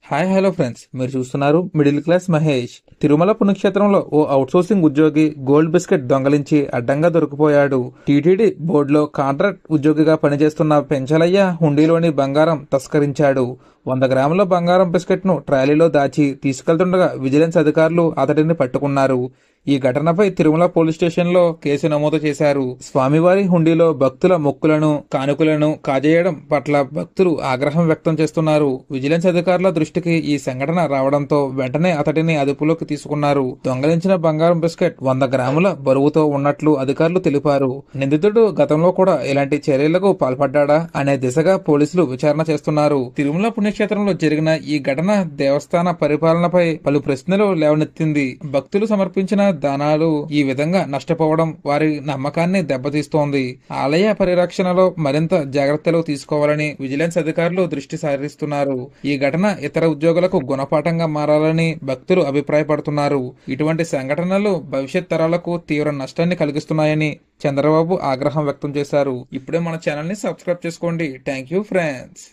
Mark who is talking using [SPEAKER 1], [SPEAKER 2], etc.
[SPEAKER 1] Hi hello friends, మీరు చూస్తున్నారు middle class Mahesh. Tirumala పుణ్యక్షేత్రంలో ఓ అవుట్సోర్సింగ్ ఉద్యోగి గోల్డ్ బిస్కెట్ దొంగలించి అడ్డంగా దొరికిపోయాడు. టీటీడీ బోర్డులో కాంట్రాక్ట్ ఉద్యోగిగా పనిచేస్తున్న పెంచలయ్య హుండీలోని బంగారం తస్కరించాడు. 100 గ్రాముల బంగారం బిస్కెట్ ను ట్రాలీలో దాచి తీసుకెళ్తుండగా విజిలెన్స్ అధికారులు అతడిని పట్టుకున్నారు. ఈ ఘటనపై తిరుమల పోలీస్ స్టేషన్లో కేసు నమోదు చేశారు. స్వామివారి హుండీలో భక్తుల మొక్కులను, కానుకలను కాజేయడం పట్ల భక్తులు ఆగ్రహం వ్యక్తం చేస్తున్నారు. విజిలెన్స్ అధికారుల దృష్టికి ఈ సంఘటన రావడంతో వెంటనే అతడిని అదుపులోకి తీసుకున్నారు. దొంగలించిన బంగారం బిస్కెట్ 100 గ్రాముల బరువుతో ఉన్నట్లు అధికారులు తెలిపారు. నిందితుడు గతంలో కూడా ఇలాంటి చర్యలకు పాల్పడ్డా అనే దిశగా పోలీసులు విచారణ చేస్తున్నారు. తిరుమల పుణ్యక్షేత్రంలో జరిగిన ఈ ఘటన దేవస్థాన పరిపాలనపై పలు ప్రశ్నలు లేవనెత్తింది. భక్తులు సమర్పించిన దానాలు ఈ విధంగా నష్టపోవడం వారి నమ్మకాన్ని దెబ్బతీస్తోంది. ఆలయ పరిరక్షణలో మరింత జాగ్రత్తలు తీసుకోవాలని విజిలెన్స్ అధికారులు దృష్టి సారిస్తున్నారు. ఈ ఘటన ఇతర ఉద్యోగులకు గుణపాఠంగా మారాలని భక్తులు అభిప్రాయపడుతున్నారు. ఇటువంటి సంఘటనలు భవిష్యత్ తరాలకు తీవ్ర నష్టాన్ని కలిగిస్తున్నాయని చంద్రబాబు ఆగ్రహం వ్యక్తం చేశారు. ఇప్పుడే మన ఛానల్ ని సబ్స్క్రైబ్ చేసుకోండి. Thank you friends.